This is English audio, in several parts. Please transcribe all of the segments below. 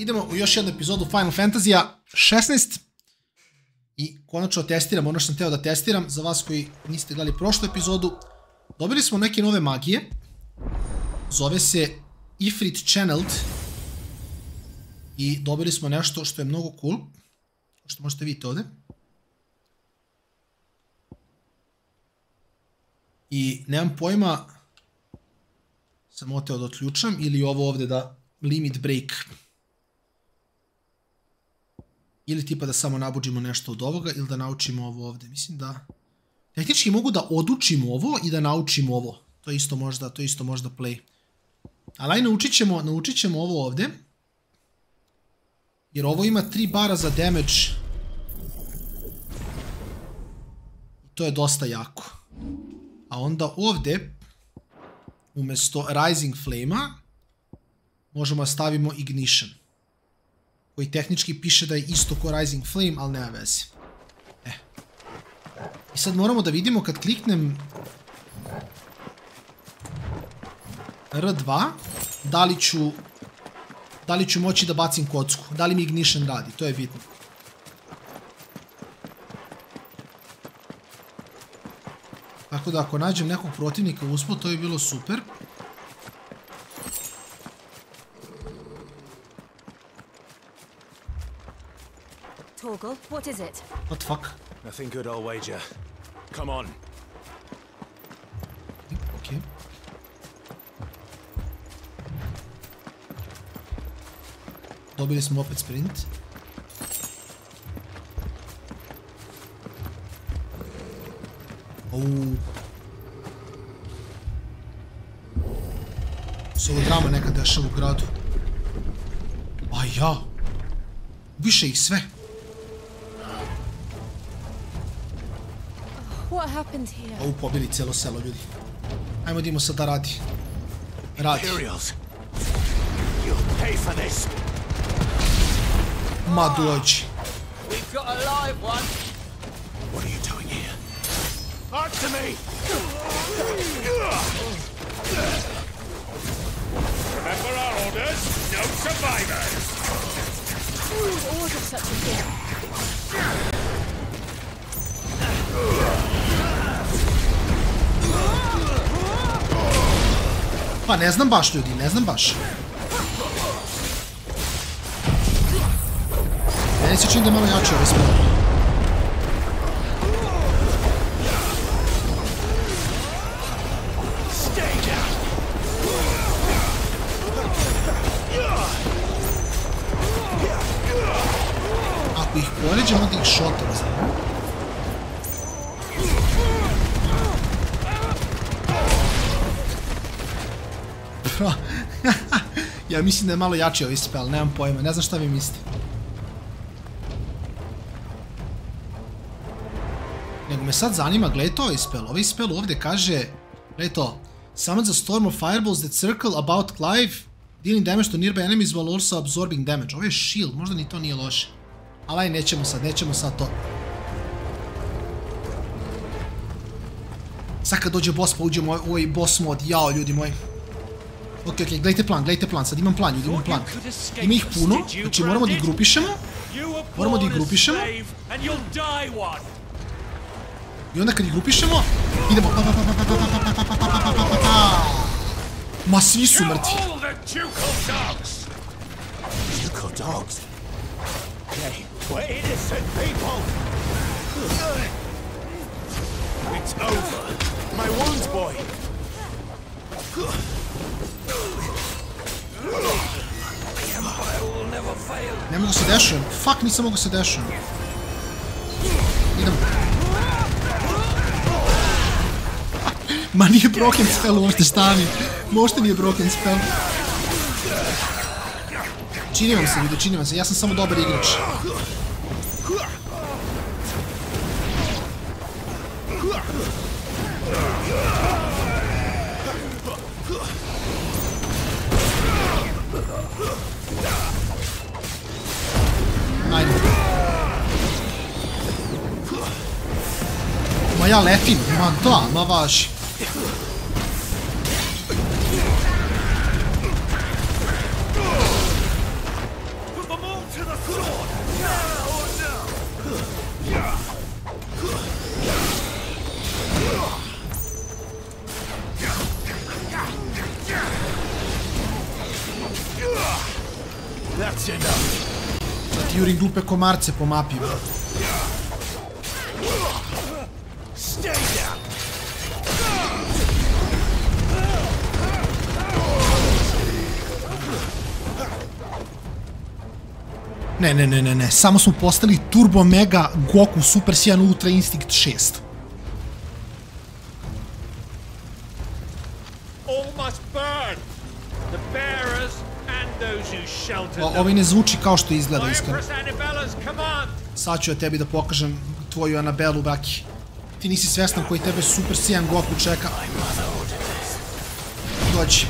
idemo u još jednu epizodu Final Fantasy-a 16 i konačno testiram ono što sam teo da testiram. Za vas koji niste gledali prošlu epizodu, dobili smo neke nove magije. Zove se Ifrit Channeled i dobili smo nešto što je mnogo cool, što možete vidjeti ovdje. I nemam pojma, sam oteo da otključam ili ovo ovdje da limit break. Ili tipa da samo nabuđimo nešto od ovoga ili da naučimo ovo ovdje. Mislim da tehnički mogu da odučimo ovo i da naučimo ovo. To je isto možda play. Ali naučit ćemo ovo ovdje. Jer ovo ima 3 bara za damage. To je dosta jako. A onda ovdje, umjesto Rising Flame-a, možemo da stavimo Ignition. Koji tehnički piše da je isto ko Rising Flame, ali nema veze. I sad moramo da vidimo kad kliknem R2, da li ću moći da bacim kocku. Da li mi Ignition radi, to je bitno. Tako da ako nađem nekog protivnika usput, to je bilo super. Torgal, what is it? What the fuck? Nothing good, I'll wager. Come on. Okay. Dobili smo opet sprint. Se ovo drama neka dešava u gradu. A ja. Više ih sve. Ovu pobili cijelo selo, ljudi. Ajmo da idemo sad da radi. Radi. Ma dođi. Answer me! Remember our orders? No survivors! Who ordered such a thing? Pa ne znam baš, ljudi, ne znam baš. Meni se čini da je malo jače ovaj spel. Ako ih poređem, onda ih šotam, znam. Ja mislim da je malo jači ovaj spell, nemam pojma, ne znam šta vi mislite. Nego me sad zanima, gledajte ovaj spell ovdje kaže, gledajte to, summons a storm of fireballs that circle about Clive, dealing damage to nearby enemies while also absorbing damage. Ovo je shield, možda ni to nije loše. Ali aj, nećemo sad to. Sad kad dođe boss pa uđemo u ovaj boss mod, jao ljudi moji. Ok, gledajte plan, sad imam plan, ljudi, imam plan. Ima ih puno, znači moramo da ih grupišemo. I onda kad ih grupišemo, idemo. Ma svi su mrtvi. Ne mogu se dešujem. Fuck, nisam mogu se dešujem. Idemo. Ma nije broken spell uopšte, stani. Možda nije broken spell. Čini vam se, ja sam samo dobar igrač. Ajde. Ma ja letim, ma da, ma važi. That's enough. Da ti jurim glupe komarce po mapi, bro. Stay down. Ne. Samo smo postali Turbo Mega Goku Super Saiyan Ultra Instinct 6. All must burn. The bearers and those who shelter them. Ovaj ne zvuči kao što izgleda, By iskreno. Empress Annabella's command. Sad ću ja tebi da pokažem tvoju Anabelu, Baki. Ti nisi svestan koji tebe Super Saiyan Goku čeka. Dođi.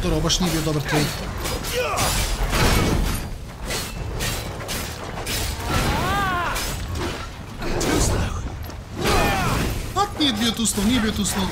To baš nije bio dobar trade. Nije bio tu slow.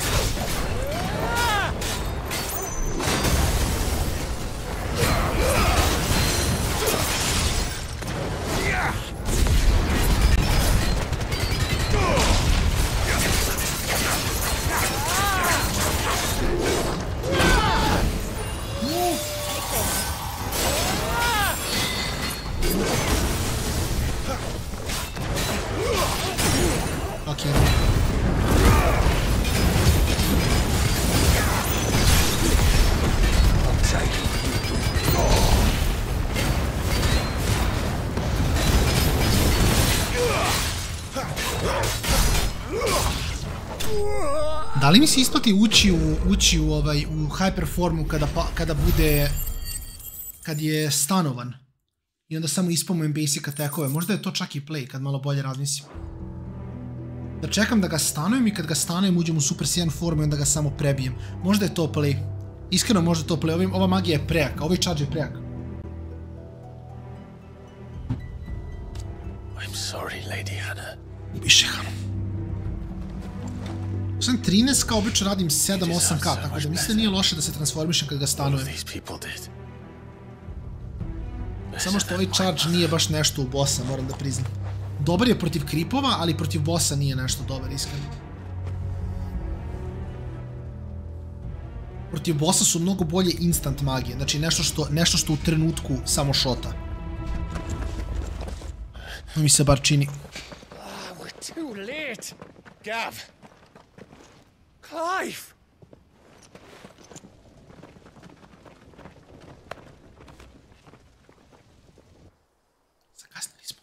Da li mi se isplati ući u hyperformu kad je stanovan i onda samo ispamujem basic attackove? Možda je to čak i play kad malo bolje razmislim. Da čekam da ga stanujem i kad ga stanujem uđem u Super Saiyan formu i onda ga samo prebijem. Možda je to play. Iskreno možda je to play. Ova magija je prejaka, ovaj charge je prejak. I'm sorry, Lady Anna. Ubiše ga. Sam 13 kao obično radim 7-8k, tako da mislim da nije loše da se transformišem kad ga stanujem. Samo što ovaj charge nije baš nešto u bossa, moram da priznam. Dobar je protiv kripova, ali protiv bossa nije nešto dobar, iskreno. Protiv bossa su mnogo bolje instant magije, znači nešto što u trenutku samo šota. Mi se bar čini. We're too late. Gav. Clive. Zakasnili smo.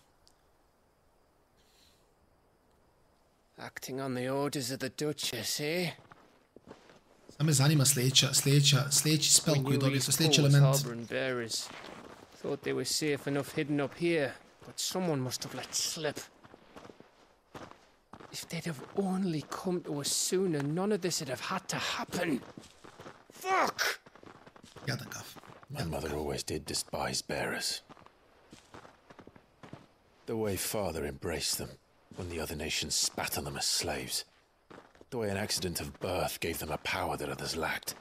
Acting on the orders of the Duchess, eh? Sad me zanima sljedeći spell koji dobije, to sljedeći element. Thought they were safe enough hidden up here, but someone must have let slip. If they'd have only come to us sooner, none of this would have had to happen. Fuck! Jadan gav. My mother always did despise bearers. The way father embraced them when the other nations spat on them as slaves. The way an accident of birth gave them a power that others lacked.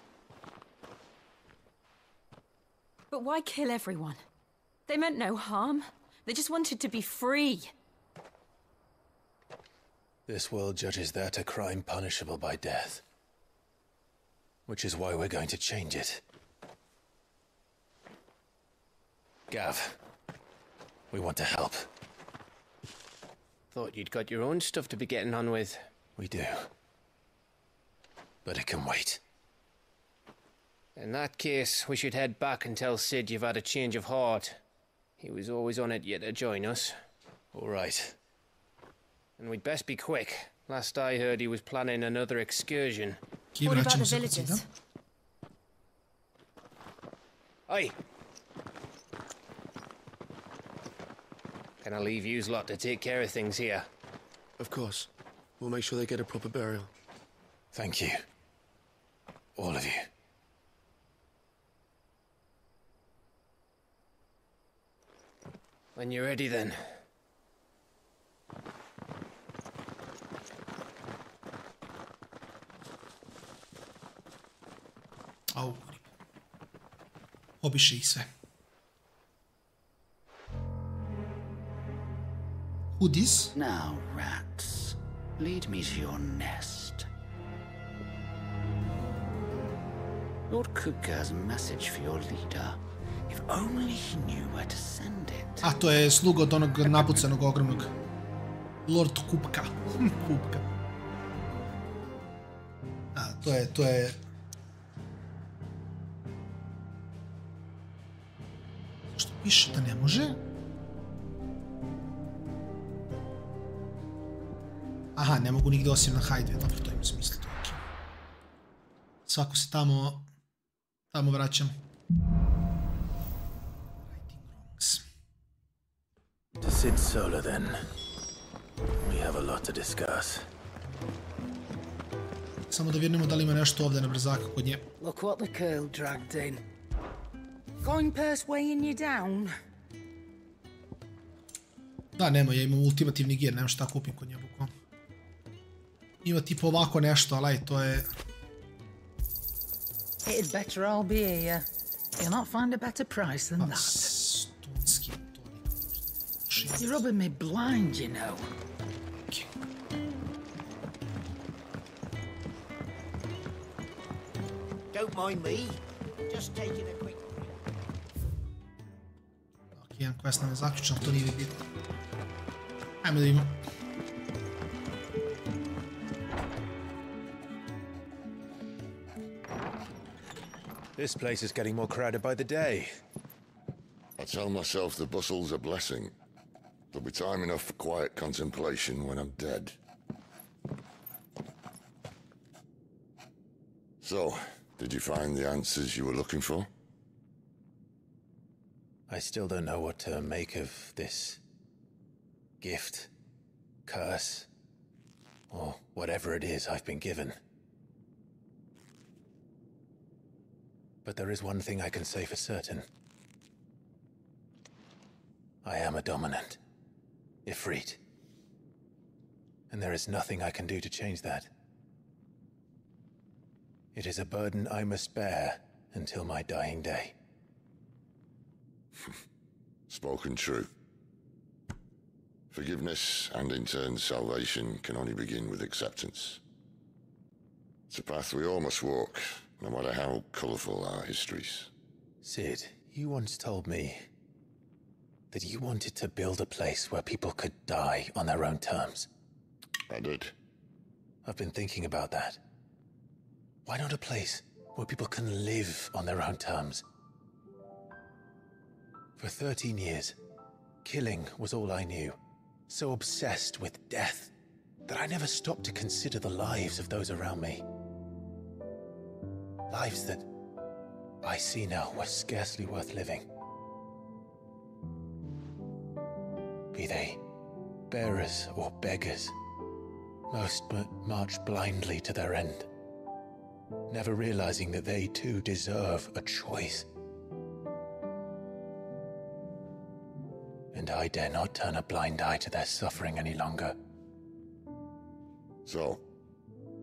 But why kill everyone? They meant no harm. They just wanted to be free. This world judges that a crime punishable by death. Which is why we're going to change it. Gav, we want to help. Thought you'd got your own stuff to be getting on with. We do. But it can wait. In that case, we should head back and tell Sid you've had a change of heart. He was always on it yet to join us. All right. And we'd best be quick. Last I heard he was planning another excursion. What about the villagers? Aye. Can I leave yous lot to take care of things here? Of course. We'll make sure they get a proper burial. Thank you. All of you. When you're ready, then. Au. Obiše ih sve. Hoodies. Now, rats, lead me to your nest. Lord Kuka has a message for your leader. If only he knew where to send it. A to je sluga od onog napucanog ogromnog. Lord Kupka. Kupka. A, to je... Što piše da ne može? Aha, ne mogu nigde osim na Hideaway. Dobro, to ima smisla. To je okej. Svako se tamo vraćam. To Sid Solar, then. We have a lot to discuss. Samo da vidimo da li ima nešto ovdje na brzaka kod nje. Look what the curl dragged in. Coin purse weighing you down? Da, nema, ja imam ultimativni gear, nemam šta kupim kod nje, bukvalno. Ima tipa ovako nešto, ali to je... It'd better all be here. You'll not find a better price than that. Stunski, to nikako. You're rubbing me blind, you know. Don't mind me. Just taking a quick... Ok, jedan quest nam je zaključan, to nije bitno. Ajmo da imamo. This place is getting more crowded by the day. I tell myself the bustle's a blessing. There'll be time enough for quiet contemplation when I'm dead. So, did you find the answers you were looking for? I still don't know what to make of this gift, curse, or whatever it is I've been given. But there is one thing I can say for certain. I am a dominant, Ifrit. And there is nothing I can do to change that. It is a burden I must bear until my dying day. Spoken true. Forgiveness and in turn salvation can only begin with acceptance. It's a path we all must walk, no matter how colourful our histories. Sid, you once told me that you wanted to build a place where people could die on their own terms. I did. I've been thinking about that. Why not a place where people can live on their own terms? For 13 years, killing was all I knew. So obsessed with death that I never stopped to consider the lives of those around me. Lives that I see now were scarcely worth living. Be they bearers or beggars, most march blindly to their end, never realizing that they too deserve a choice. And I dare not turn a blind eye to their suffering any longer. So,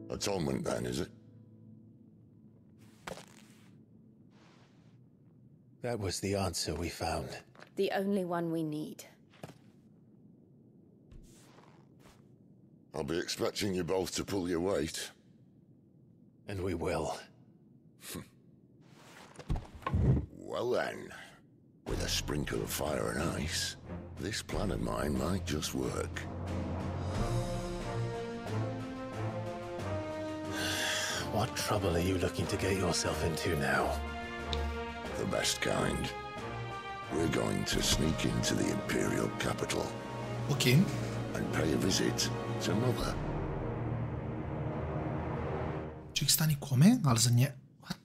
atonement then, is it? That was the answer we found. The only one we need. I'll be expecting you both to pull your weight. And we will. Well then, with a sprinkle of fire and ice, this plan of mine might just work. What trouble are you looking to get yourself into now? The best kind. We're going to sneak into the Imperial capital. Okay. And pay a visit to Mother. Ček, stani kome? Ali za nje... What?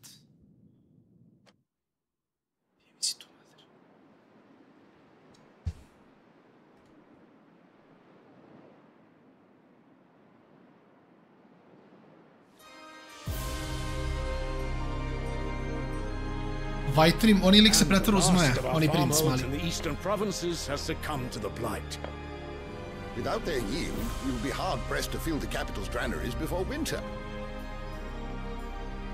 Vajtrim, oni lik se pretvara u zmaja, oni princ mali. The eastern provinces has succumbed to the blight. Without their yield, you'll be hard-pressed to fill the capital's granaries before winter.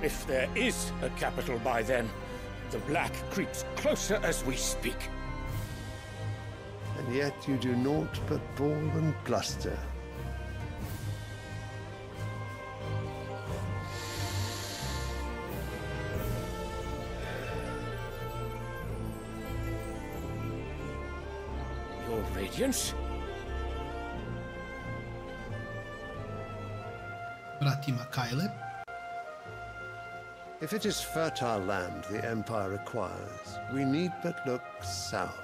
If there is a capital by then, the black creeps closer as we speak. And yet you do naught but bawl and bluster. Your Radiance? Bratima Kyle. If it is fertile land the Empire requires, we need but look south.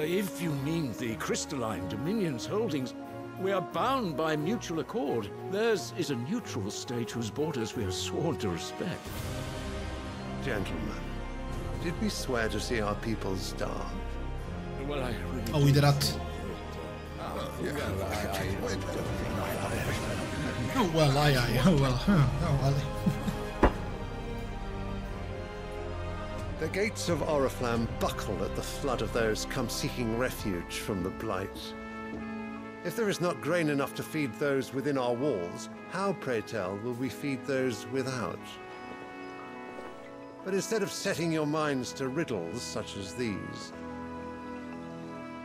If you mean the crystalline Dominion's holdings, we are bound by mutual accord. Theirs is a neutral state whose borders we are sworn to respect. Gentlemen, did we swear to see our people starve? Well, I really... Oh, we did that. Oh, well, aye. Oh, well. Oh, well. The gates of Oriflamme buckle at the flood of those come seeking refuge from the blight. If there is not grain enough to feed those within our walls, how, pray tell, will we feed those without? But instead of setting your minds to riddles such as these,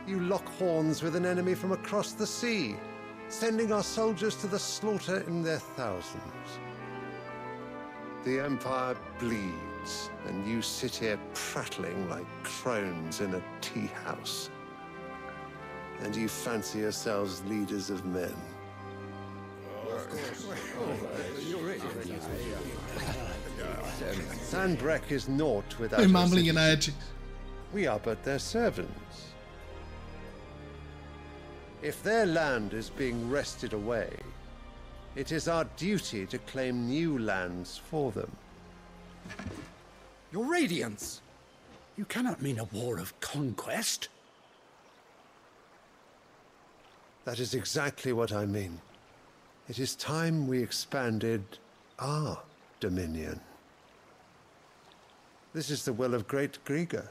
you lock horns with an enemy from across the sea, sending our soldiers to the slaughter in their thousands. The Empire bleeds, and you sit here prattling like crones in a tea house. And you fancy yourselves leaders of men. Sandbreck is naught without They're mumbling in edge. We are but their servants. If their land is being wrested away, it is our duty to claim new lands for them. Your Radiance! You cannot mean a war of conquest. That is exactly what I mean. It is time we expanded our dominion. This is the will of great Grieger.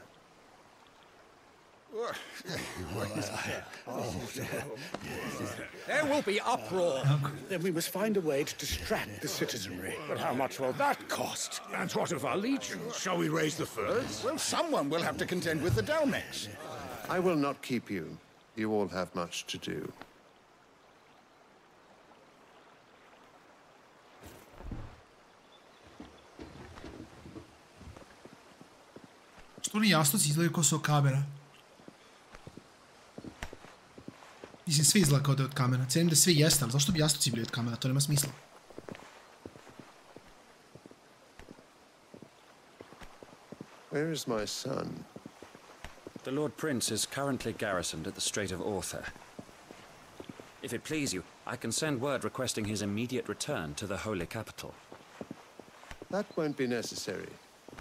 There will be uproar. Then we must find a way to distract the citizenry. But how much will that cost? And what of our legions? Shall we raise the furs? Well, someone will have to contend with the Dalmex. I will not keep you. You all have much to do. Što oni jastoci izgledaju kao su od kamera? Mislim, sve izgleda kao da je od kamera. Cijenim da sve jeste, ali zašto bi jastoci bili od kamera? To nema smisla. Where is my son? The Lord Prince is currently garrisoned at the Strait of Arthur. If it please you, I can send word requesting his immediate return to the Holy Capital. That won't be necessary.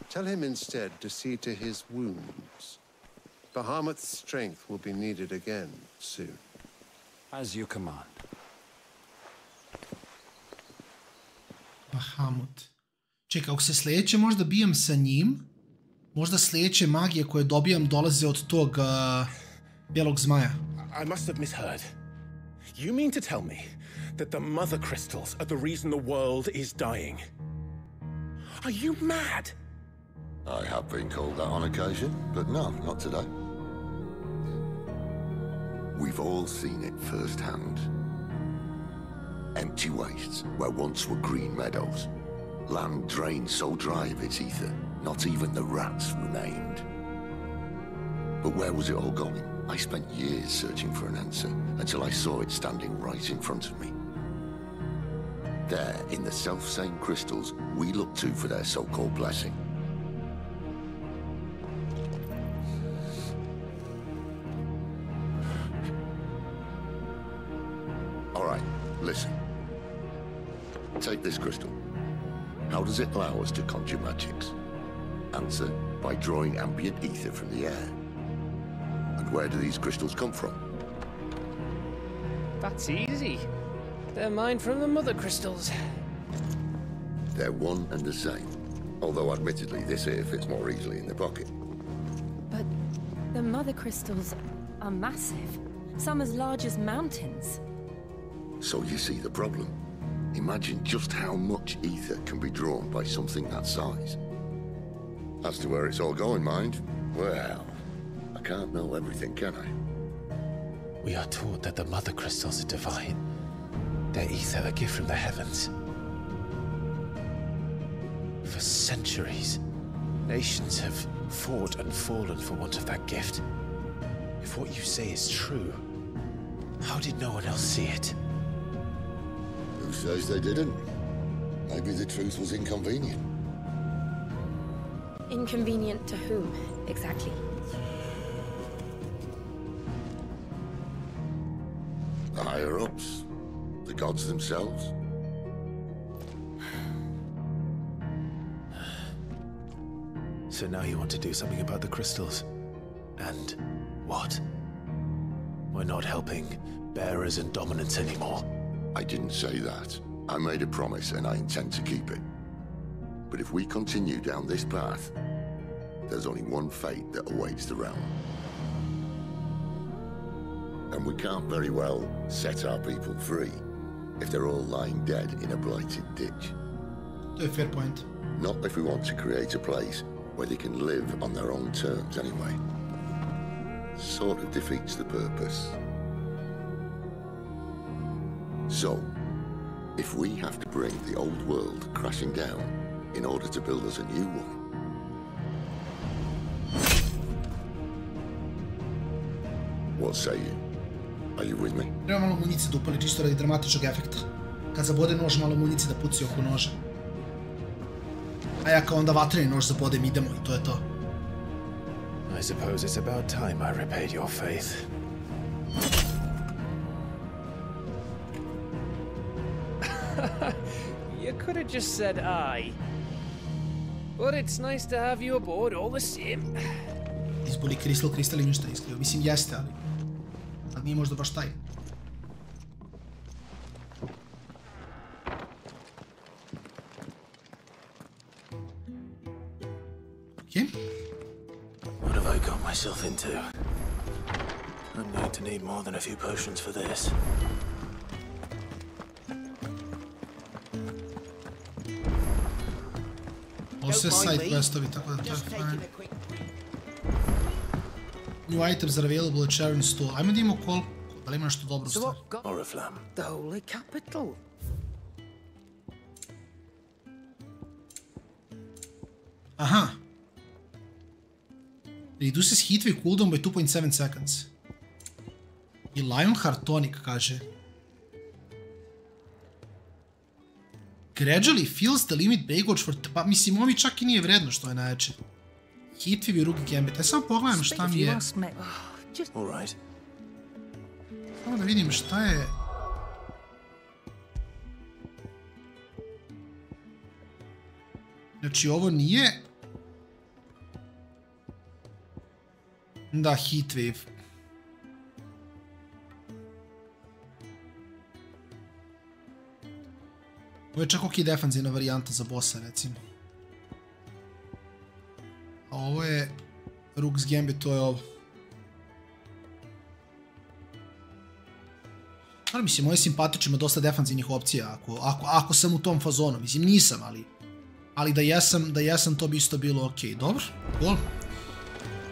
Tell him instead to see to his wounds. Bahamut's strength will be needed again soon. As you command. Bahamut. Čekaj, ako se sljedeće možda bijem sa njim, možda sljedeće magije koje dobijam dolaze od tog belog zmaja. I must have misheard. You mean to tell me that the mother crystals are the reason the world is dying? Are you mad? I have been called that on occasion, but no, not today. We've all seen it firsthand. Empty wastes where once were green meadows. Land drained so dry of its ether, not even the rats remained. But where was it all going? I spent years searching for an answer, until I saw it standing right in front of me. There, in the self-same crystals we look to for their so-called blessing. Listen. Take this crystal. How does it allow us to conjure magics? Answer, by drawing ambient ether from the air. And where do these crystals come from? That's easy. They're mined from the mother crystals. They're one and the same. Although admittedly this here fits more easily in the pocket. But the mother crystals are massive. Some as large as mountains. So you see the problem. Imagine just how much ether can be drawn by something that size. As to where it's all going, mind, well, I can't know everything, can I? We are taught that the mother crystals are divine. Their ether a gift from the heavens. For centuries, nations have fought and fallen for want of that gift. If what you say is true, how did no one else see it? Who says they didn't? Maybe the truth was inconvenient. Inconvenient to whom, exactly? The higher-ups? The gods themselves? So now you want to do something about the crystals? And what? We're not helping bearers and dominants anymore. I didn't say that. I made a promise and I intend to keep it. But if we continue down this path, there's only one fate that awaits the realm. And we can't very well set our people free if they're all lying dead in a blighted ditch. A fair point. Not if we want to create a place where they can live on their own terms anyway. Sort of defeats the purpose. So, if we have to bring the old world crashing down in order to build us a new one, what say you? Are you with me? Treba malo munice da upali čisto radi dramatičnog efekta. Kad zabode nož, malo munice da puci oko noža. A ja kao onda vatreni nož zabodem, idemo i to je to. I suppose it's about time I repaid your faith. You could have just said aye. But it's nice to have you aboard all the same. Izboli kristal i ništa isklio. Mislim jeste, ali nije možda baš taj. Okay. What have I got myself into? I'm going to need more than a few potions for this. Ovo sve side questovi, tako da to je fajn. New items are available at Sharon Store. Ajmo da imamo koliko, da li ima nešto dobro stvar. Oriflamme. The Holy Capital. Aha. Reduces heat wave cooldown by 2.7 seconds. I Lionheart tonic kaže. Gradually fills the limit baggage for... Pa mislim, ovi čak i nije vredno što je najjače. Heat wave i Rugi Gambit. Aj sam pogledam šta mi je. Samo da vidim šta je... Znači ovo nije... Da, heat wave. Ovo je čak ok defanzivna varijanta za bossa, recimo. A ovo je... Rook's Gambit, to je ovo. Ali mislim, ovo je simpatično, ima dosta defanzivnih opcija, ako sam u tom fazonu. Mislim, nisam, ali da jesam, to bi isto bilo ok. Dobro, cool.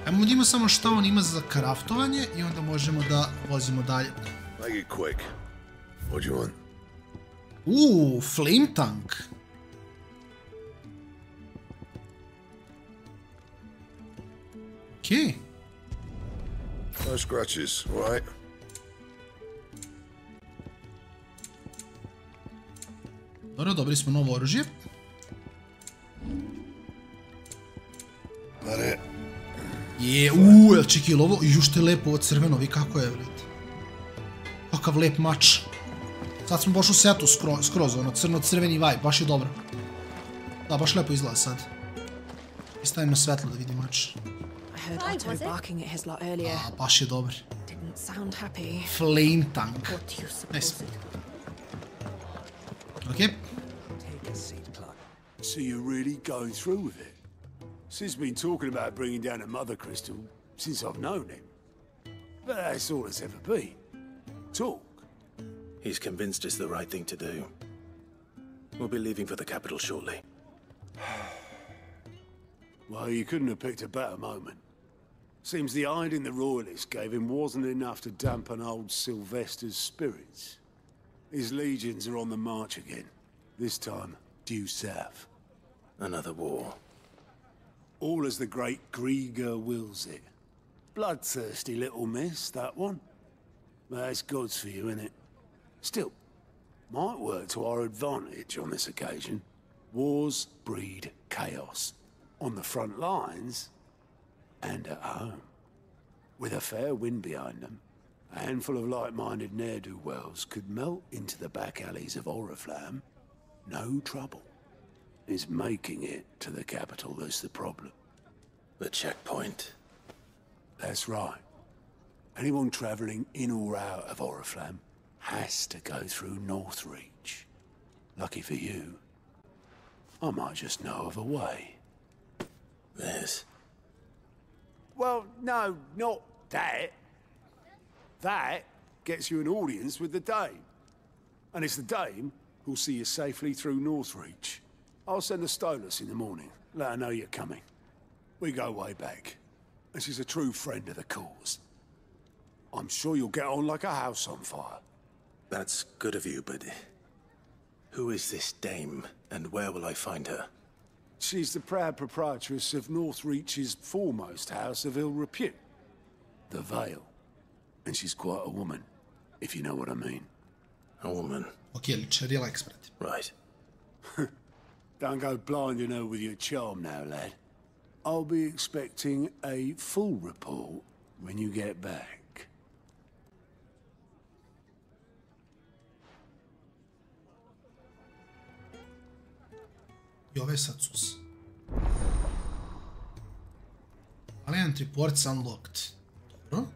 Ajmo vidimo samo šta on ima za kraftovanje i onda možemo da vozimo dalje. Make it quick. What do you want? Flame tank. Okay. No scratches, all right? Dobro, dobili smo novo oružje. That it? Jel čekaj, ovo, što je lepo ovo crveno, vi kako je, vidite. Kakav lep mač. Sad smo baš u setu skroz, ono, crno-crveni vibe, baš je dobro. Da, baš lepo izgleda sad. I stavim na svetlo da vidim mač. Baš je dobar. Flame tank. Nice. Ok. So you're really going through with it? Sid's been talking about bringing down a mother crystal since I've known him. But that's all it's ever been. Talk. He's convinced it's the right thing to do. We'll be leaving for the capital shortly. Well, you couldn't have picked a better moment. Seems the hiding the Royalists gave him wasn't enough to dampen old Sylvester's spirits. His legions are on the march again. This time, due south. Another war. All as the great Grieger wills it. Bloodthirsty little miss, that one. That's God's for you, innit? Still, might work to our advantage on this occasion. Wars breed chaos. On the front lines, and at home. With a fair wind behind them, a handful of like-minded ne'er-do-wells could melt into the back alleys of Oriflamme. No trouble. It's making it to the capital that's the problem. The checkpoint. That's right. Anyone travelling in or out of Oriflamme has to go through Northreach. Lucky for you, I might just know of a way. This? Well, no, not that. That gets you an audience with the Dame. And it's the Dame who'll see you safely through Northreach. I'll send a Stolas in the morning, let her know you're coming. We go way back, and she's a true friend of the cause. I'm sure you'll get on like a house on fire. That's good of you, but who is this Dame, and where will I find her? She's the proud proprietress of Northreach's foremost house of ill repute, the Vale. And she's quite a woman, if you know what I mean. A woman? Ok, ličerija expert. Right. Don't go blinding her with your charm now, lad. I'll be expecting a full report when you get back. I ove sad sus. Alien reports unlocked. Dobro.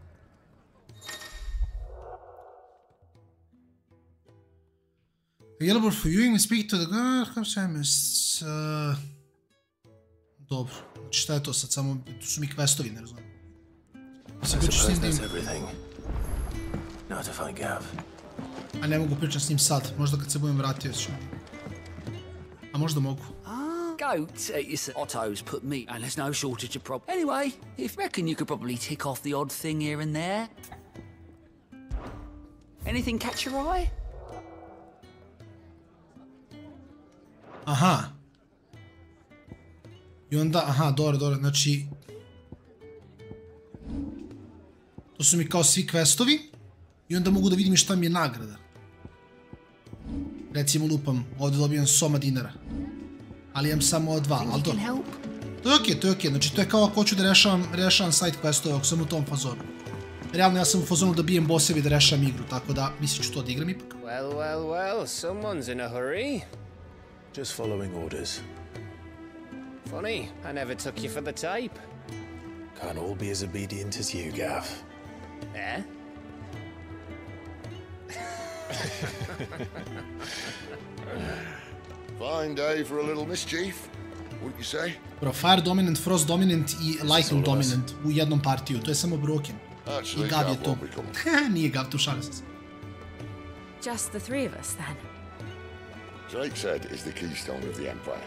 Available for viewing, speak to the dobro. Znači šta je to sad? Samo tu su mi questovi, ne razumijem. Now to find Gav. A ne mogu pričati s njim sad. Možda kad se budem vratio ću. A možda mogu. Goats, Otto's put meat, and there's no shortage of Anyway, if you reckon you could probably tick off the odd thing here and there. Anything catch your eye? Aha. I onda, aha, dobro, znači... To su mi kao svi questovi. I onda mogu da vidim šta mi je nagrada. Recimo lupam, ovdje dobijem soma dinara. Ali imam samo ova dva, ali dobro. To je okej, znači to je kao ako hoću da rešavam side questove, ako sam u tom fazonu. Realno ja sam u fazonu da bijem bossevi da rešavam igru, tako da mislim ću to da igram ipak. Well, someone's in a hurry. Just following orders. Funny, I never took you for the type. Can't all be as obedient as you, Gav. Eh? Fine day for a little mischief, wouldn't you say? Bro, Fire Dominant, Frost Dominant I Lightning Dominant u jednom partiju, to je samo broken. I Gav je to. Nije Gav, tu šalim se. Just the three of us, then? Drake said is the keystone of the Empire.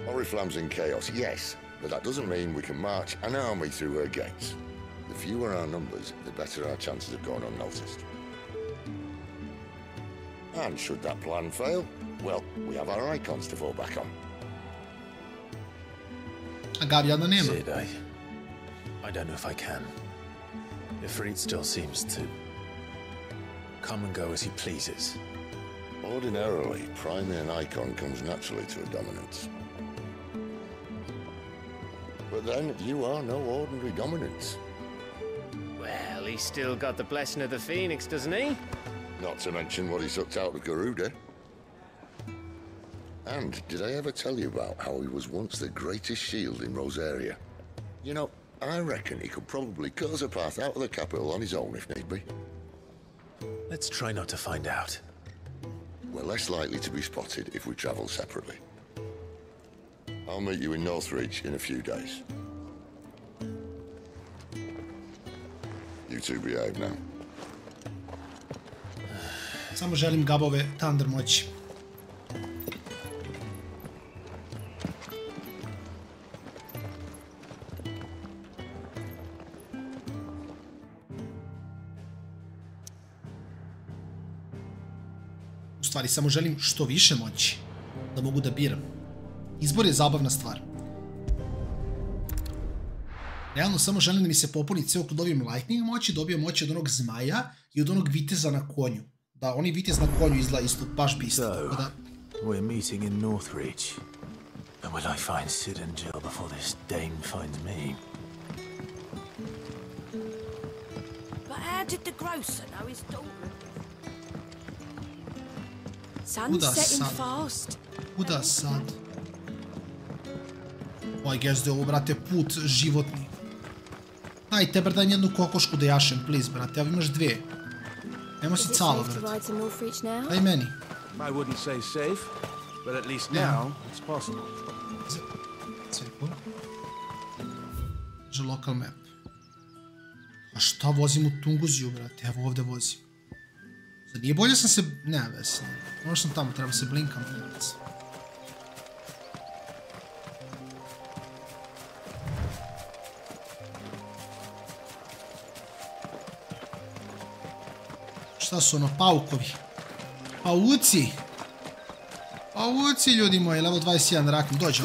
Oriflamme's in chaos, yes, but that doesn't mean we can march an army through her gates. The fewer our numbers, the better our chances of going unnoticed. And should that plan fail, well, we have our icons to fall back on. A Gav jadna nema. Sid, I don't know if I can. Ifrit still seems to come and go as he pleases. Ordinarily, priming an icon comes naturally to a dominance. But then, you are no ordinary dominance. Well, he's still got the blessing of the Phoenix, doesn't he? Not to mention what he sucked out of Garuda. And did I ever tell you about how he was once the greatest shield in Rosaria? You know, I reckon he could probably cut us a path out of the capital on his own if need be. Let's try not to find out. We're less likely to be spotted if we travel separately. I'll meet you in Northreach in a few days. You two behave now. Samo želim gabove Thunder moći. U stvari, samo želim što više moći. Da mogu da biram. Izbor je zabavna stvar. Realno samo želim da mi se popuni cijel kod dobijem lightning moći, dobijem moći od onog zmaja i od onog viteza na konju. Da, oni vitez na konju izgleda isto, baš bi isto. So, we're meeting in Northreach. And will I find Sid and Jill before this dame finds me? But how did the grocer know his daughter? Sun's setting fast. Kuda sad? I guess da je ovo, brate, put životni. Daj, te daj jednu kokošku da jašem, please, brate, ja imaš dve. Nemo si calo, brate. Daj meni. I wouldn't say safe, but at least now it's possible. Že local map. A šta vozim u Tunguziju, brate? Evo ovdje vozim. Zad nije bolje sam se... Ne, već. Ono sam tamo, treba se blinkam. Šta su ono, paukovi? Pauci! Pauci, ljudi moji, level 21 rakim, dođe.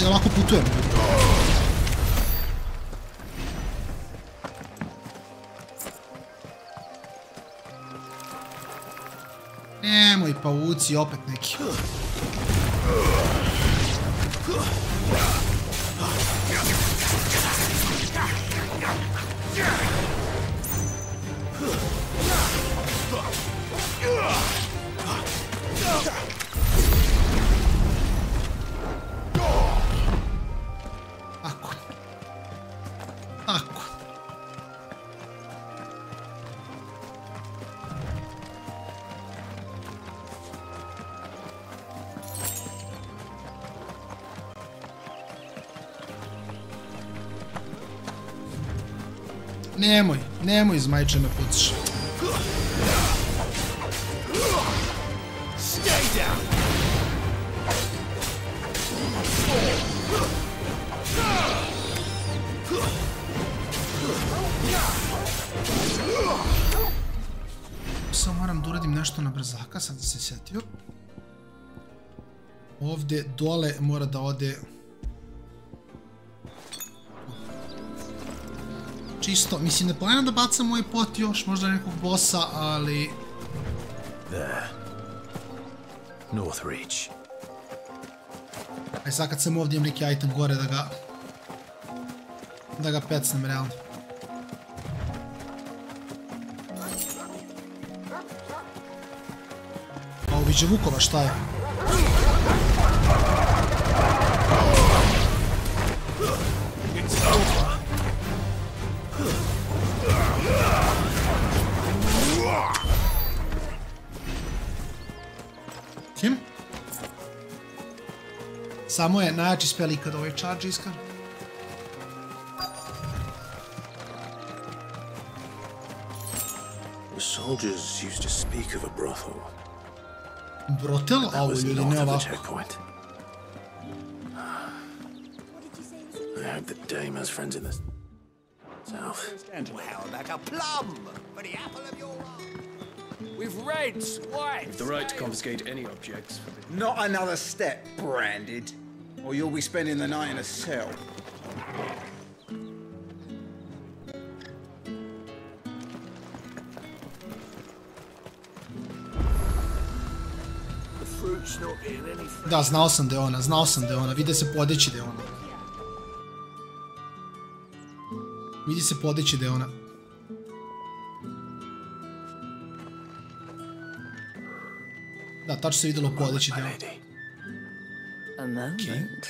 Ja ovako putujem. Nemoj, pauci, opet neki. Nemoj zmajče me puciš. Samo moram da uradim nešto na brzaka, sad se sjetio. Ovdje dole mora da ode... Čisto, mislim, ne planiram da bacam moj pot još, možda nekog bossa, ali... There. Northreach. Aj sad kad sam ovdje imam neki item gore da ga pecnem, realno. Pa uviđe Vukova, šta je? Kim? Samo je najjači spell ikad ovaj charge iskar. The soldiers used to speak of a brothel. Brothel? A ovo ljudi ne ovako. I hope the dame has friends in the south. Well, like a plum for the apple of your eye. With reds, white. With the right to confiscate any objects. Not another step, Branded, or you'll be spending the night in a cell. The fruit's not in any fruit. Da, znao sam da je ona, vidi se podeći da je ona. Vidi se podeći da je ona. Da, tačno se vidjelo podeći da je ona. A moment.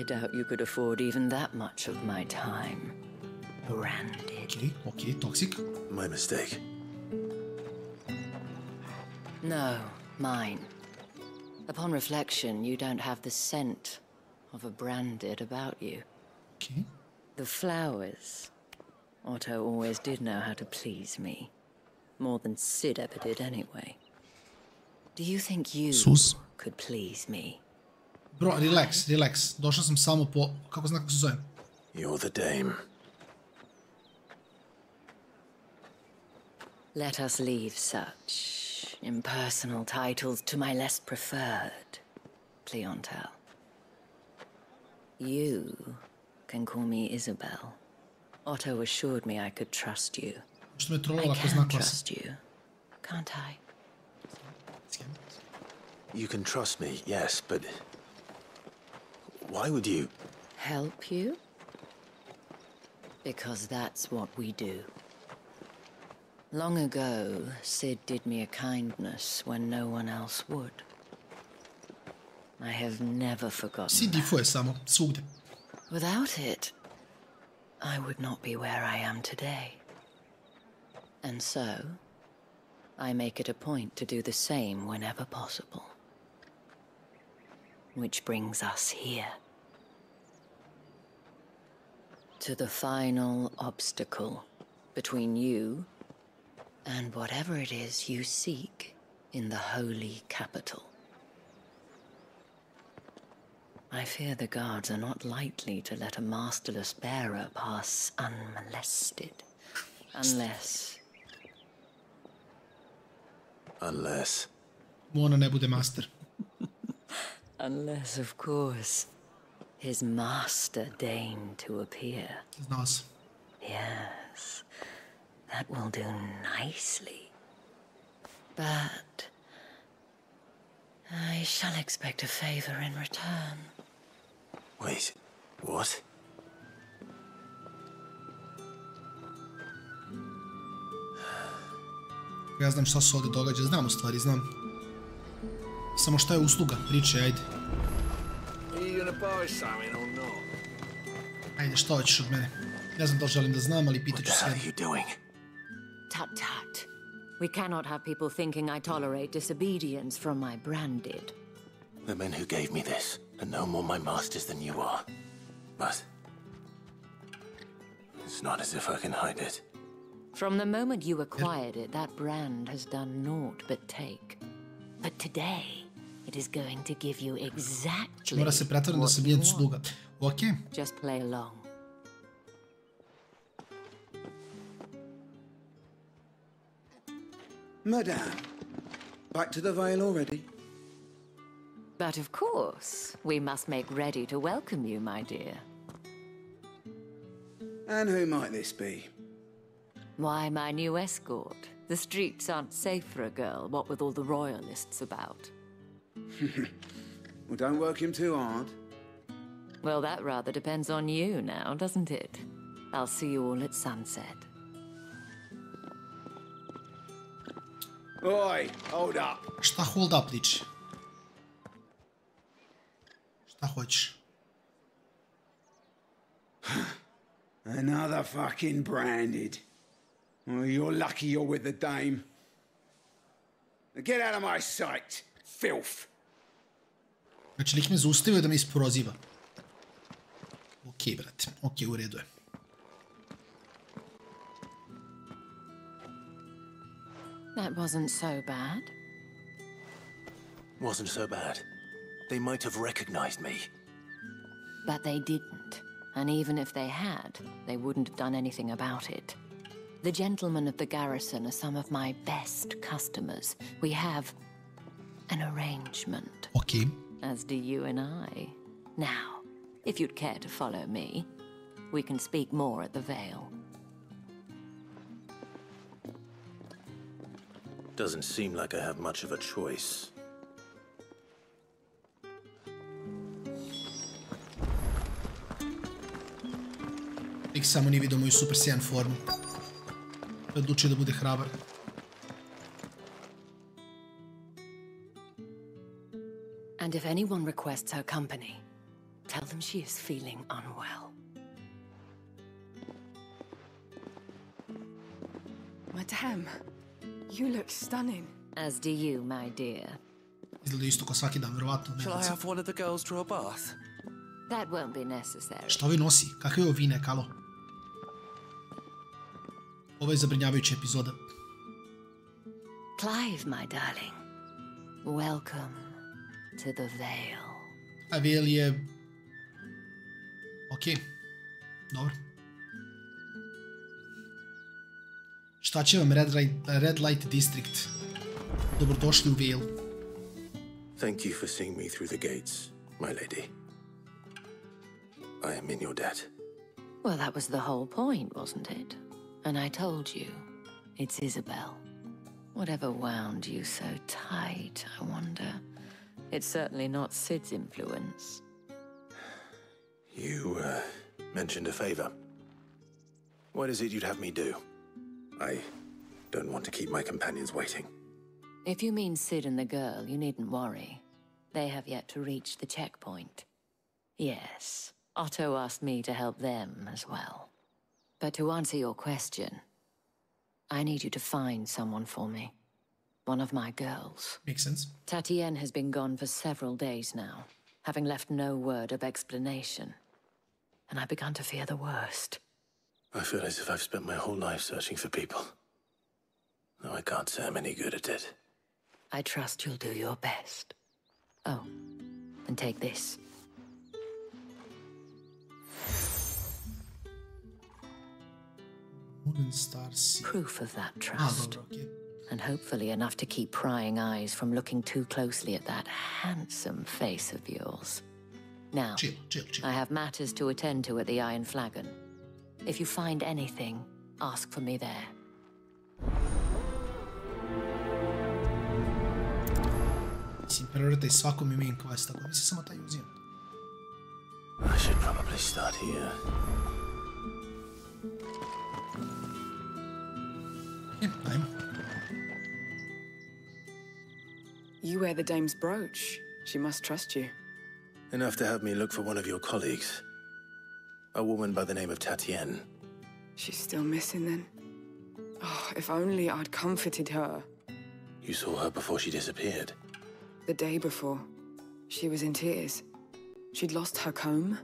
I doubt you could afford even that much of my time. Branded. Okay, toxic. My mistake. No, Mine. Upon reflection, you don't have the scent of a branded about you. Okay. The flowers. Otto always did know how to please me. More than Sid ever did anyway. Do you think you could please me? Bro, relax. Došao sam samo po... Kako zna kako se zove? You're the dame. Let us leave such impersonal titles to my less preferred clientele. You can call me Isabel. Otto assured me I could trust you. I can trust you, can't I? You can trust me, yes, but... Why would you... Help you? Because that's what we do. Long ago, Sid did me a kindness when no one else would. I have never forgotten that. Without it, I would not be where I am today. And so, I make it a point to do the same whenever possible. Which brings us here. To the final obstacle between you and whatever it is you seek in the holy capital. I fear the guards are not likely to let a masterless bearer pass unmolested. Unless... Mona ne bude master. Unless, of course, his master deigned to appear. Znao sam. Yes, that will do nicely. But I shall expect a favor in return. Wait, what? Ja znam šta se ovdje događa, znam u stvari, znam. Samo šta je usluga, priče, ajde. Ajde, šta hoćeš od mene? Ne znam da li želim da znam, ali pitat ću sve. Tut tut. We cannot have people thinking I tolerate disobedience from my branded. The men who gave me this are no more my masters than you are. But... it's not as if I can hide it. From the moment you acquired it, that brand has done naught but take. But today, it is going to give you exactly Mora se pretvoriti da se bijem sluga. Ok. Just play along. Madame, back to the Vale already? But of course, we must make ready to welcome you, my dear. And who might this be? Why, my new escort. The streets aren't safe for a girl, what with all the royalists about. Well, don't work him too hard. Well, that rather depends on you now, doesn't it? I'll see you all at sunset. Oi, hold up. Šta hold up liči? Šta hoćeš? Another fucking branded. Oh, you're lucky you're with the dame. Get out of my sight, filth. Znači, lik me zaustavio da me isproziva. Ok, brate. Ok, u redu je. That wasn't so bad. Wasn't so bad. They might have recognized me. But they didn't. And even if they had, they wouldn't have done anything about it. The gentlemen of the garrison are some of my best customers. We have an arrangement. Okay. As do you and I. Now, if you'd care to follow me, we can speak more at the Vale. Doesn't seem like I have much of a choice. Lik samo nije vidio moju super sjajan formu. Odlučio da bude hrabar. And if anyone requests her company, tell them she is feeling unwell. Madame, you look stunning. As do you, my dear. Izgleda isto kao svaki dan, verovatno. Shall I have one of the girls draw a bath? That won't be necessary. Šta ovi nosi? Kakve je ovine, kalo? Ovo je zabrinjavajuća epizoda. Clive, my darling. Welcome to the Vale. A Vale je... Okej. Dobro. Šta će vam Red Light District? Dobrodošli u Vale. Thank you for seeing me through the gates, my lady. I am in your debt. Well, that was the whole point, wasn't it? And I told you, it's Isabel. Whatever wound you so tight, I wonder. It's certainly not Sid's influence. You, mentioned a favor. What is it you'd have me do? I don't want to keep my companions waiting. If you mean Sid and the girl, you needn't worry. They have yet to reach the checkpoint. Yes, Otto asked me to help them as well. But to answer your question, I need you to find someone for me. One of my girls. Makes sense. Tatienne has been gone for several days now, having left no word of explanation. And I've begun to fear the worst. I feel as if I've spent my whole life searching for people. Though I can't say I'm any good at it. I trust you'll do your best. Oh, and take this. Wooden Star Sea. Proof of that trust. And hopefully enough to keep prying eyes from looking too closely at that handsome face of yours. Now, chill. I have matters to attend to at the Iron Flagon. If you find anything, ask for me there. Mislim, prioritaj svakom je main quest, tako mi se samo taj uzim. I should probably start here. Ajmo. You wear the dame's brooch. She must trust you. Enough to have me look for one of your colleagues. A woman by the name of Tatienne. She's still missing then. Oh, if only I'd comforted her. You saw her before she disappeared? The day before. She was in tears. She'd lost her comb,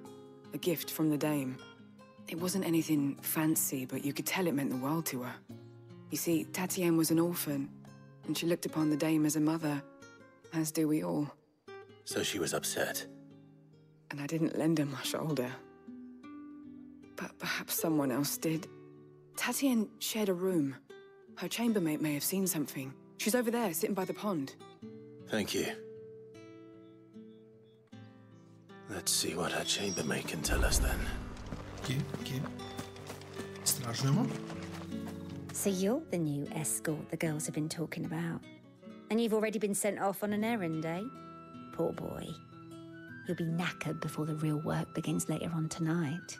a gift from the dame. It wasn't anything fancy, but you could tell it meant the world to her. You see, Tatienne was an orphan, and she looked upon the dame as a mother, as do we all. So she was upset. And I didn't lend her my shoulder. But perhaps someone else did. Tatienne shared a room. Her chambermaid may have seen something. She's over there, sitting by the pond. Thank you. Let's see what her chambermaid can tell us then. Okay. Strażujemo. So you're the new escort the girls have been talking about. And you've already been sent off on an errand, eh? Poor boy. You'll be knackered before the real work begins later on tonight.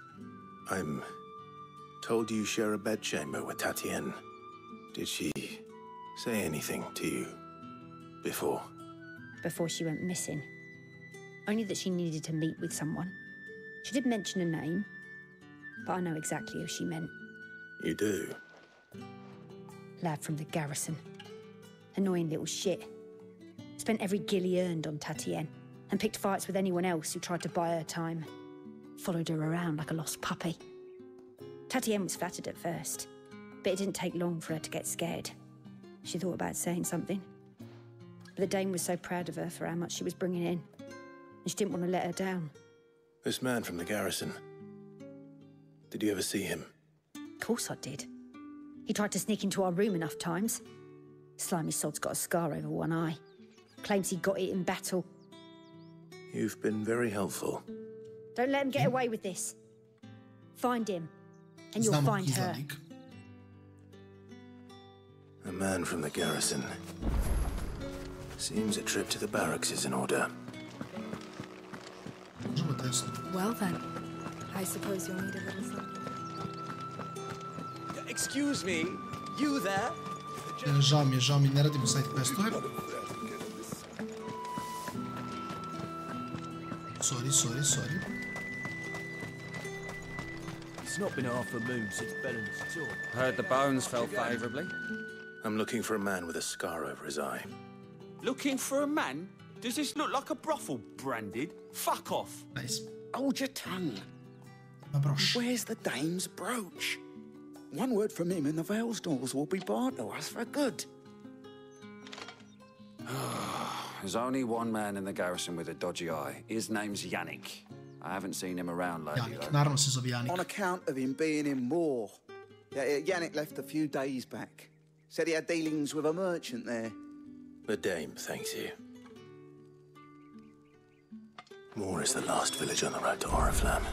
I'm told you share a bedchamber with Tatienne. Did she say anything to you before? Before she went missing. Only that she needed to meet with someone. She did mention a name, but I know exactly who she meant. You do? Lad from the garrison. Annoying little shit. Spent every guil he earned on Tatienne, and picked fights with anyone else who tried to buy her time. Followed her around like a lost puppy. Tatienne was flattered at first, but it didn't take long for her to get scared. She thought about saying something. But the dame was so proud of her for how much she was bringing in, and she didn't want to let her down. This man from the garrison. Did you ever see him? Of course I did. He tried to sneak into our room enough times. Slimy sod's got a scar over one eye. Claims he got it in battle. You've been very helpful. Don't let him get away with this. Find him, and you'll find her. A man from the garrison. Seems a trip to the barracks is in order. Well then, I suppose you'll need a little something. Excuse me, you there? Žao mi, ne radimo side questove. Sorry. It's not been half a moon since Bellen's tour. Heard the bones fell favourably. I'm looking for a man with a scar over his eye. Looking for a man? Does this look like a brothel, Branded? Fuck off. Nice. Hold your tongue. Where's the dame's brooch? One word from him and the Vale's doors will be barred to us for good. There's only one man in the garrison with a dodgy eye. His name's Yannick. I haven't seen him around lately, though. Naravno se zove Yannick. On account of him being in war. Yannick left a few days back. Said he had dealings with a merchant there. The dame thanks you. Moor is the last village on the road to Oriflamme.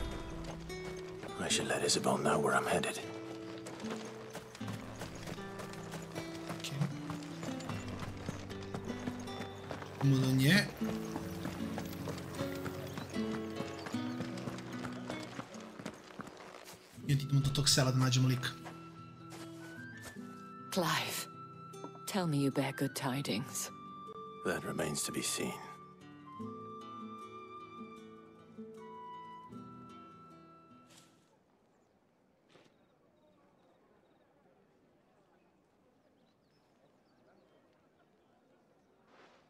I should let Isabel know where I'm headed. Idemo do nje. I idemo do tog sela da nađemo lika. Clive, tell me you bear good tidings. That remains to be seen.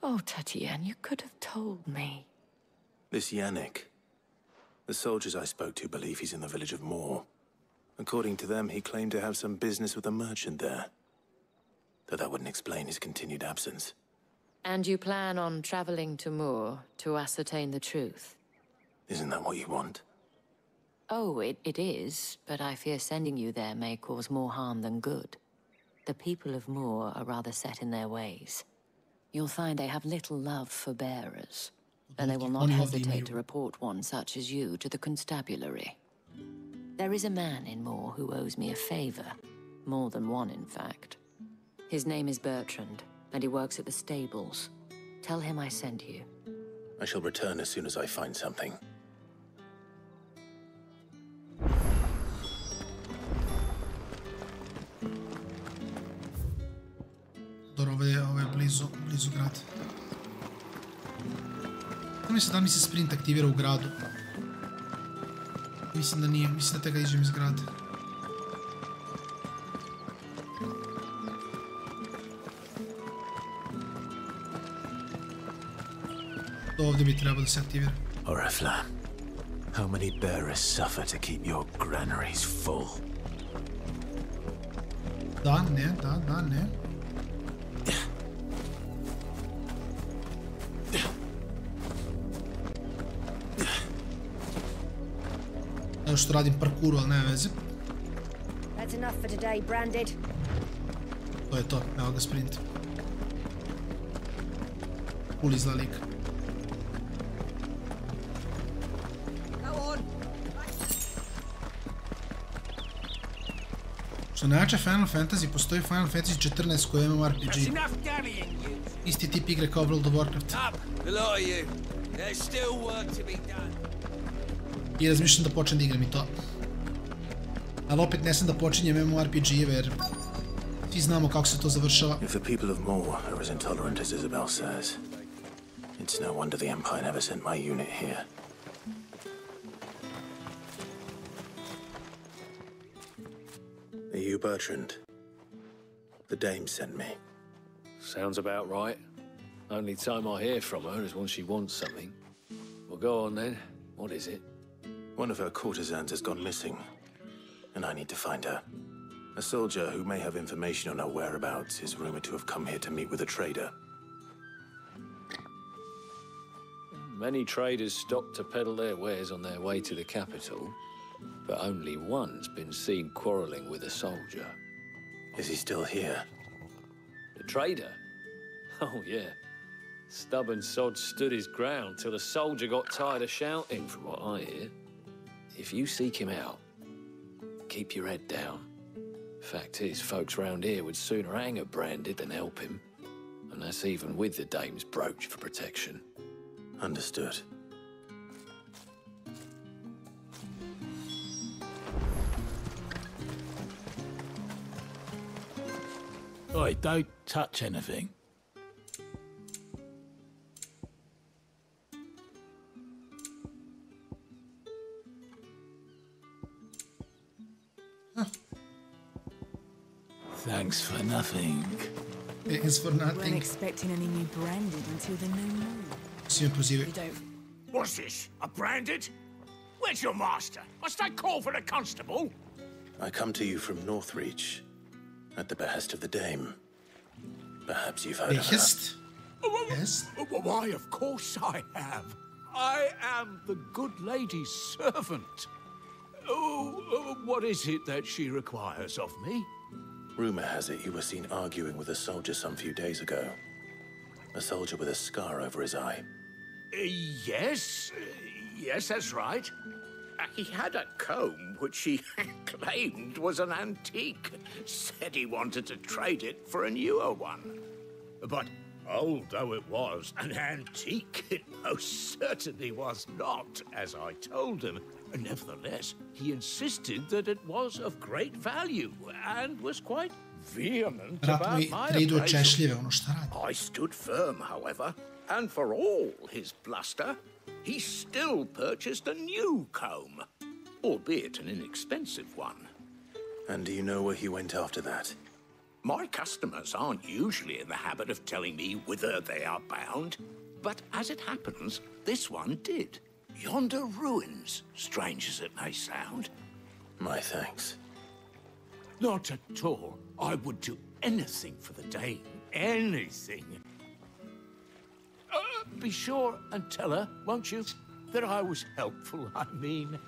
Oh, Tatienne, you could have told me. This Yannick. The soldiers I spoke to believe he's in the village of Moor. According to them, he claimed to have some business with a merchant there. Though that wouldn't explain his continued absence. And you plan on traveling to Moor to ascertain the truth? Isn't that what you want? Oh, it is, but I fear sending you there may cause more harm than good. The people of Moor are rather set in their ways. You'll find they have little love for bearers, and they will not hesitate to report one such as you to the constabulary. There is a man in Moor who owes me a favor. More than one, in fact. His name is Bertrand, and he works at the stables. Tell him I sent you. I shall return as soon as I find something. Dobro, ovo je blizu grad. Ne mislim da mi se sprint aktivira u gradu. Mislim da nije, mislim da tega iđem iz grada. Ovdje bi trebalo da se aktivira. Oriflamme, how many bearers suffer to keep your granaries full? Da, ne. Evo što radim parkouru, ali nema veze. That's enough for today, Branded. To je to, evo ga sprint. Cool izgleda lik. Što najjače Final Fantasy, postoji Final Fantasy 14 koji je MMORPG. Isti tip igre kao World of Warcraft. I razmišljam da počnem da igram i to. Ali opet ne sam da počinjem MMORPG-eve jer svi znamo kako se to završava. If the people of Moor are as intolerant as Isabel says, it's no wonder the Empire never sent my unit here. Are you Bertrand? The dame sent me. Sounds about right. Only time I hear from her is when she wants something. Well, go on then. What is it? One of her courtesans has gone missing, and I need to find her. A soldier who may have information on her whereabouts is rumored to have come here to meet with a trader. Many traders stop to peddle their wares on their way to the capital, but only one's been seen quarreling with a soldier. Is he still here? The trader? Oh, yeah. Stubborn sod stood his ground till the soldier got tired of shouting, from what I hear. If you seek him out, keep your head down. Fact is, folks round here would sooner hang a Branded than help him. And that's even with the dame's brooch for protection. Understood. Oi, don't touch anything. Thanks for nothing. Thanks for nothing. Weren't expecting any new Branded until the new moon. Svi me pozivaju. What's this? A branded? Where's your master? Must I call for a constable? I come to you from Northreach, at the behest of the Dame. Perhaps you've heard of her. Yes. Why, of course I have. I am the good lady's servant. What is it that she requires of me? Rumor has it you were seen arguing with a soldier some few days ago. A soldier with a scar over his eye. Yes, that's right. He had a comb which he claimed was an antique. Said he wanted to trade it for a newer one. But old though it was, an antique it most certainly was not, as I told him. Nevertheless, he insisted that it was of great value and was quite vehement about my appraisal. I stood firm, however, and for all his bluster, he still purchased a new comb, albeit an inexpensive one. And do you know where he went after that? My customers aren't usually in the habit of telling me whither they are bound, but as it happens, this one did. Yonder ruins, strange as it may sound. My thanks. Not at all. I would do anything for the Dame. Anything. Be sure and tell her, won't you, that I was helpful. I mean,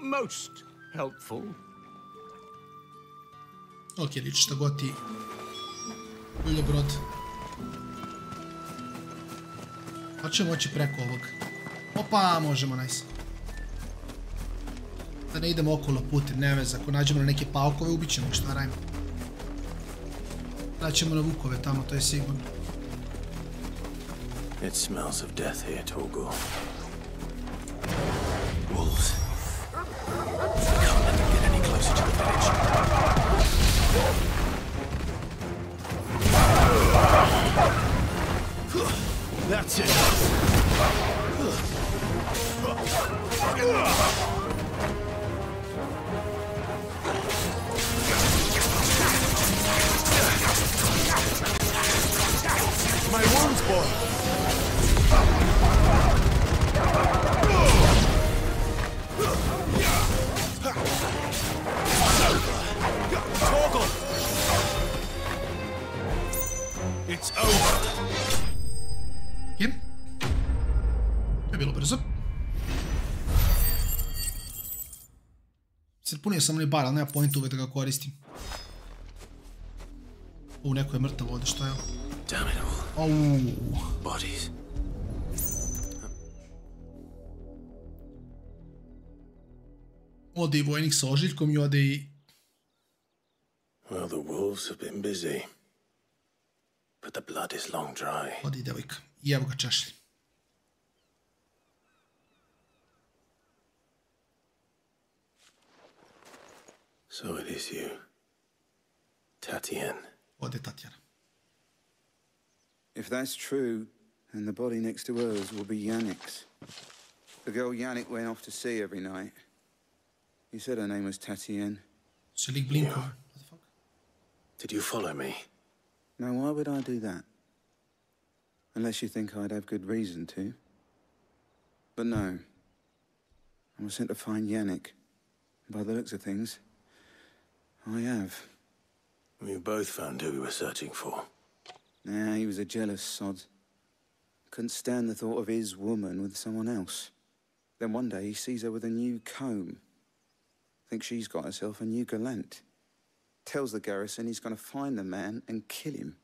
most helpful. Ok, liči šta god ti. Ljubobrod. Pa ćemo moći preko ovog. Opa, možemo, nice. Da ne idemo okolo putem, ne veze. Ako nađemo na neke paukove, ubit ćemo ih, šta radimo. Naćemo na vukove tamo, to je sigurno. It smells of death here, Torgor. Wolves. I can't let them get any closer to the village. That's it. My wounds, boy. Torgor! It's over. Ok. To je bilo brzo. Sad punio sam onaj bar, ali nema pointa uvek da ga koristim. Neko je mrtav ovdje, šta je ovo? Damn it all. Bodies. Ode i vojnik sa ožiljkom i ode i... Well, the wolves have been busy. But the blood is long dry. Ode i devojka. I evo ga češlj. So it is you. Tatien. Ode Tatjana. If that's true, then the body next to hers will be Yannick's. The girl Yannick went off to sea every night. You said her name was Tatien. Yeah. Did you follow me? Now, why would I do that? Unless you think I'd have good reason to. But no. I was sent to find Yannick. By the looks of things, I have. We both found who we were searching for. Nah, he was a jealous sod. Couldn't stand the thought of his woman with someone else. Then one day he sees her with a new comb. Thinks she's got herself a new gallant. Tells the garrison he's going to find the man and kill him.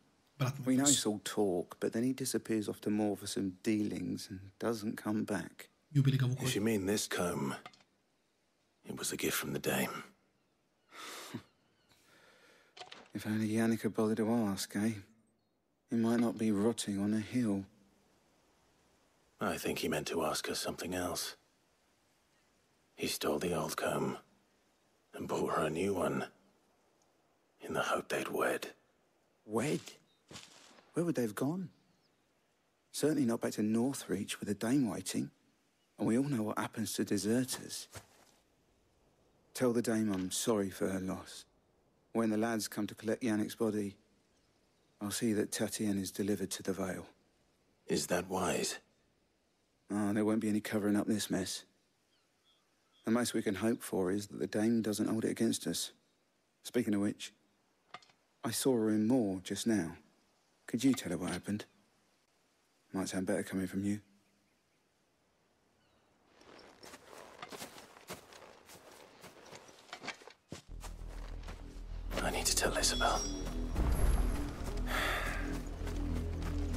We know it's all talk, but then he disappears off to Moor for some dealings and doesn't come back. If you mean this comb, it was a gift from the Dame. If only Yannick had bothered to ask, eh? He might not be rotting on a hill. I think he meant to ask her something else. He stole the old comb and bought her a new one in the hope they'd wed. Wed? Where would they have gone? Certainly not back to Northreach with a Dame waiting. And we all know what happens to deserters. Tell the Dame I'm sorry for her loss. When the lads come to collect Yannick's body, I'll see that Tatien is delivered to the Vale. Is that wise? Oh, there won't be any covering up this mess. The most we can hope for is that the dame doesn't hold it against us. Speaking of which, I saw her in Moore just now. Could you tell her what happened? Might sound better coming from you. I need to tell Isabel.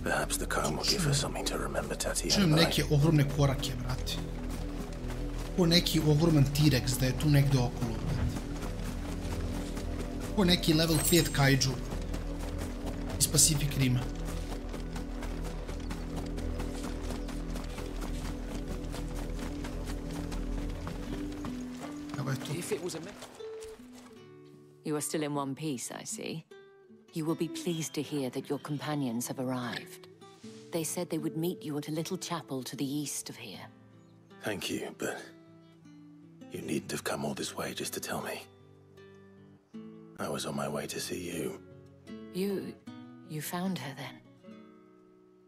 Perhaps the comb will give her something to remember Tatiana. Čujem neke ogromne korake, brate. Ko neki ogroman T-Rex da je tu negde okolo, brate. Ko neki level 5 kaiju iz Pacific Rima. Evo je tu. You are still in one piece, I see. You will be pleased to hear that your companions have arrived. They said they would meet you at a little chapel to the east of here. Thank you, but you needn't have come all this way just to tell me. I was on my way to see you. You found her then?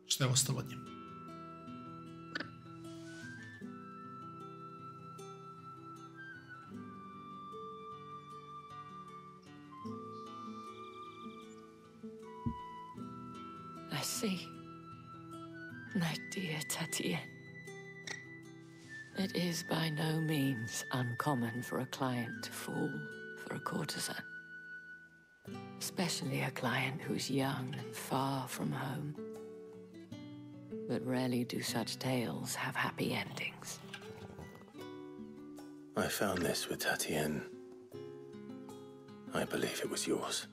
Šta je ostalo od njim? I see. My dear Tatienne. It is by no means uncommon for a client to fall for a courtesan. Especially a client who's young and far from home. But rarely do such tales have happy endings. I found this with Tatienne. I believe it was yours.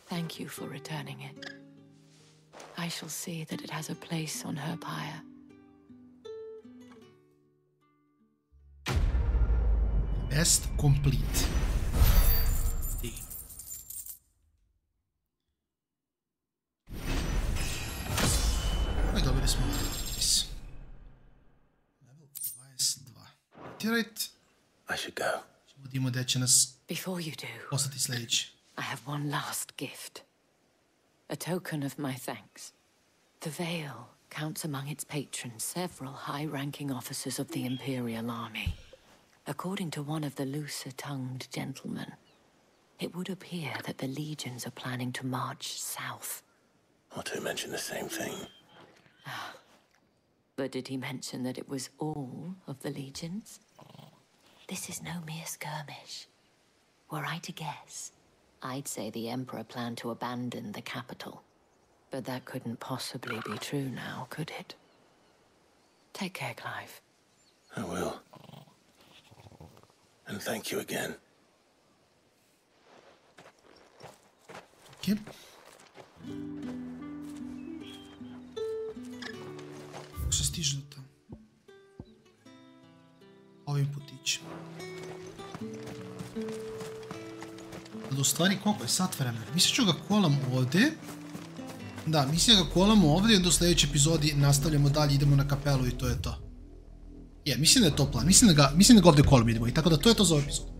Thank you for returning it. I shall see that it has a place on her pyre. Quest complete. I dobili smo opis. Level 22. Right. I should go. Vidimo da će nas Before you do, postati sljedeći. I have one last gift. A token of my thanks. The Vale counts among its patrons several high-ranking officers of the Imperial Army. According to one of the looser-tongued gentlemen, it would appear that the legions are planning to march south. Not to mention the same thing. But did he mention that it was all of the legions? This is no mere skirmish. Were I to guess, I'd say the Emperor planned to abandon the capital. But that couldn't possibly be true now, could it? Take care, Clive. I will. And thank you again. Okay. Kako se stiže do tamo? Ovim putićem. Ali u stvari koliko je sat vremena? Mislim ću ga kolam ovdje. Da, mislim da ga kolamo ovdje i onda u sljedećoj epizodi nastavljamo dalje, idemo na kapelu i to je to. Mislim da je to plan. Mislim da ga ovdje kolam idemo i tako da to je to za ovu epizodu.